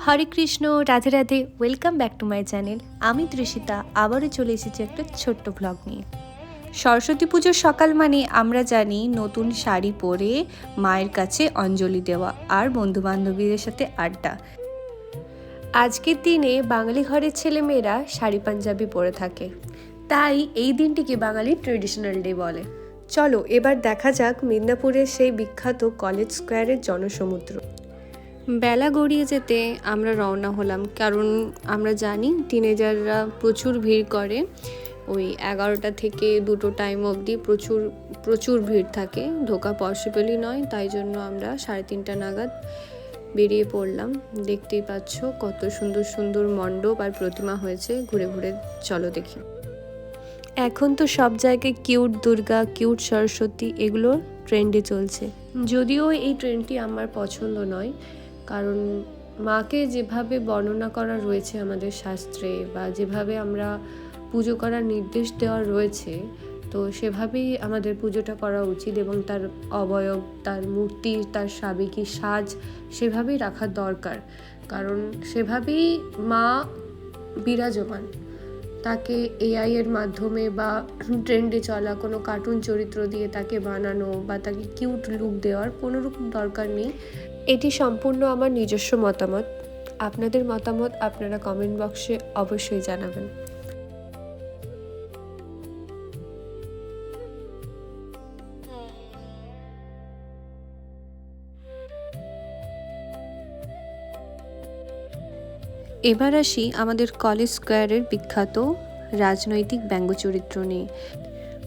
Hare Krishna, Radhe Radhe. Welcome back to my channel. আমি তৃষিতা আবারও চলে এসেছি একটা ছোট্ট ব্লগ নিয়ে। সরস্বতী পুজোর সকাল মানে আমরা জানি নতুন শাড়ি পরে মায়ের কাছে অঞ্জলি দেওয়া আর বন্ধুবান্ধবীদের সাথে আড্ডা। আজকের দিনে বাঙালি ঘরের ছেলেমেয়েরা শাড়ি পাঞ্জাবি পরে থাকে, তাই এই দিনটিকে বাঙালির ট্রেডিশনাল ডে বলে। চলো এবার দেখা যাক মেদিনীপুরের সেই বিখ্যাত কলেজ স্কোয়ারের জনসমুদ্র। বেলা গড়িয়ে যেতে আমরা রওনা হলাম, কারণ আমরা জানি টিনেজাররা প্রচুর ভিড় করে। ওই 11টা থেকে 2টো টাইম অবধি প্রচুর ভিড় থাকে, ঢোকা পসিবলই নয়। তাই জন্য আমরা 3:30 নাগাদ বেরিয়ে পড়লাম। দেখতেই পাচ্ছ কত সুন্দর সুন্দর মণ্ডপ আর প্রতিমা হয়েছে, ঘুরে ঘুরে চলো দেখি। এখন তো সব জায়গায় কিউট দুর্গা, কিউট সরস্বতী এগুলো ট্রেন্ডে চলছে। যদিও এই ট্রেন্ডটি আমার পছন্দ নয়, কারণ মাকে যেভাবে বর্ণনা করা রয়েছে আমাদের শাস্ত্রে, বা যেভাবে আমরা পুজো করার নির্দেশ দেওয়া রয়েছে, তো সেভাবেই আমাদের পুজোটা করা উচিত। এবং তার অবয়ব, তার মূর্তি, তার সাবেকি সাজ সেভাবেই রাখা দরকার, কারণ সেভাবেই মা বিরাজমান। তাকে এআই এর মাধ্যমে বা ট্রেন্ডে চলা কোনো কার্টুন চরিত্র দিয়ে তাকে বানানো বা তাকে কিউট লুক দেওয়ার কোনো রকম দরকার নেই। এটি সম্পূর্ণ আমার নিজস্ব মতামত। আপনাদের মতামত আপনারা কমেন্ট বক্সে অবশ্যই জানাবেন। এবার আসি আমাদের কলেজ স্কোয়ারের বিখ্যাত রাজনৈতিক ব্যঙ্গচরিত্র নিয়ে।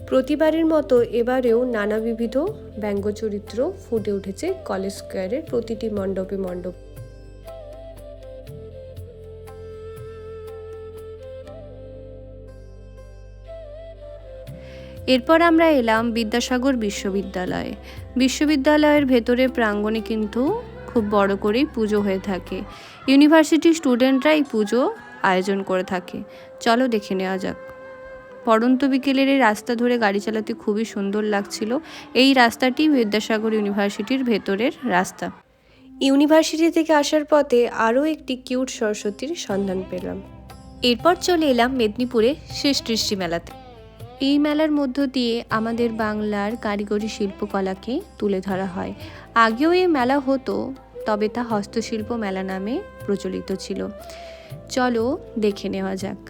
প্রতিবারের মতো এবারেও নানাবিধ ব্যঙ্গচরিত্র ফুটে উঠেছে কলেজ স্কোয়ারের প্রতিটি মণ্ডপে মণ্ডপ। এরপর আমরা এলাম বিদ্যাসাগর বিশ্ববিদ্যালয়ের ভেতরে প্রাঙ্গণে কিন্তু খুব বড় করেই পুজো হয়ে থাকে। ইউনিভার্সিটির স্টুডেন্টরা এই পুজো আয়োজন করে থাকে। চলো দেখে নেওয়া যাক। পড়ন্ত বিকেলের এই রাস্তা ধরে গাড়ি চালাতে খুবই সুন্দর লাগছিল। এই রাস্তাটি বিদ্যাসাগর ইউনিভার্সিটির ভেতরের রাস্তা। ইউনিভার্সিটি থেকে আসার পথে আরও একটি কিউট সরস্বতীর সন্ধান পেলাম। এরপর চলে এলাম মেদিনীপুরে সৃষ্টি মেলাতে। এই মেলার মধ্য দিয়ে আমাদের বাংলার কারিগরি শিল্পকলাকে তুলে ধরা হয়। আগেও এই মেলা হতো, তবে তা হস্তশিল্প মেলা নামে প্রচলিত ছিল। চলো দেখে নেওয়া যাক।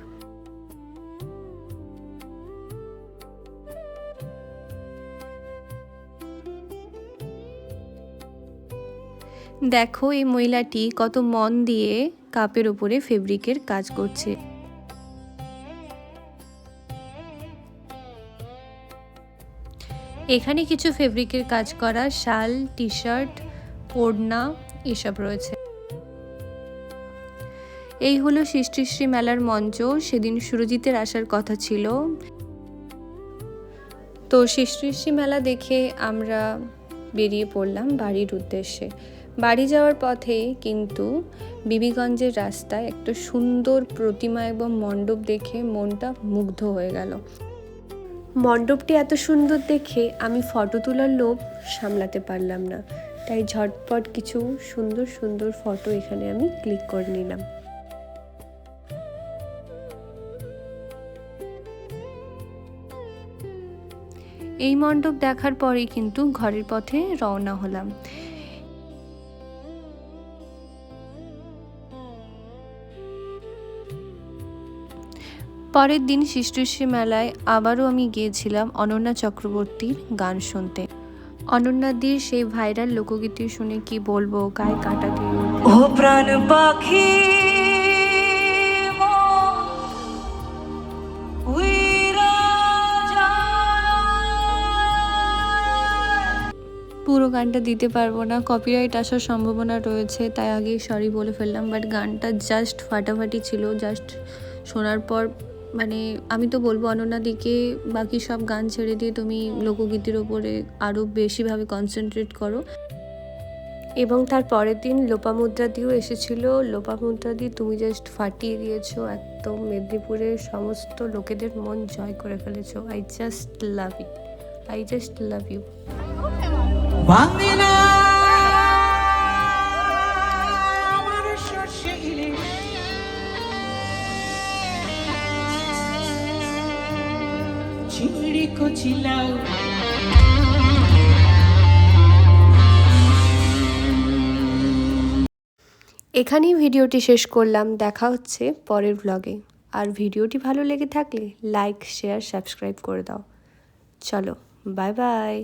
দেখো এই মহিলাটি কত মন দিয়ে কাপের উপরে ফেব্রিকের কাজ করছে। এখানে কিছু ফেব্রিকের কাজ করা শাল, টি শার্ট, ওড়না এসব রয়েছে। এই হলো সৃষ্টি মেলার মঞ্চ। সেদিন সুরজিতের আসার কথা ছিল, তো সৃষ্টি মেলা দেখে আমরা বেরিয়ে পড়লাম বাড়ির উদ্দেশ্যে। বাড়ি যাওয়ার পথে কিন্তু বিবিগঞ্জের রাস্তায় একটা সুন্দর প্রতিমা এবং মণ্ডপ দেখে মনটা মুগ্ধ হয়ে গেল। মণ্ডপটি এত সুন্দর দেখে আমি ফটো তোলার লোভ সামলাতে পারলাম না, তাই ঝটপট কিছু সুন্দর সুন্দর ফটো এখানে আমি ক্লিক করে নিলাম। এই মণ্ডপ দেখার পরেই কিন্তু ঘরের পথে রওনা হলাম। পরের দিন সৃষ্টি মেলায় আবারও আমি গিয়েছিলাম অনন্যা চক্রবর্তীর গান শুনতে। অনন্যাদির সেই ভাইরাল লোকগীতি শুনে কি বলবো, গায়ে কাঁটা দিয়ে উঠল। ও প্রাণ পাখি পুরো গানটা দিতে পারবো না, কপিরাইট আসার সম্ভাবনা রয়েছে, তাই আগেই সরি বলে ফেললাম। বাট গানটা জাস্ট ফাটাফাটি ছিল। জাস্ট শোনার পর মানে আমি তো বলবো অনন্যাদিকে বাকি সব গান ছেড়ে দিয়ে তুমি লোকগীতির ওপরে আরও বেশিভাবে কনসেন্ট্রেট করো। এবং তার পরের দিন লোপামুদ্রাদিও এসেছিল। লোপামুদ্রাদি তুমি জাস্ট ফাটিয়ে দিয়েছো, একদম মেদিনীপুরের সমস্ত লোকেদের মন জয় করে ফেলেছো। I just love you. চিংড়ি কচি লাউ। এখানেই ভিডিওটি শেষ করলাম, দেখা হচ্ছে পরের ব্লগে। আর ভিডিওটি ভালো লেগে থাকলে লাইক শেয়ার সাবস্ক্রাইব করে দাও। চলো বাই বাই।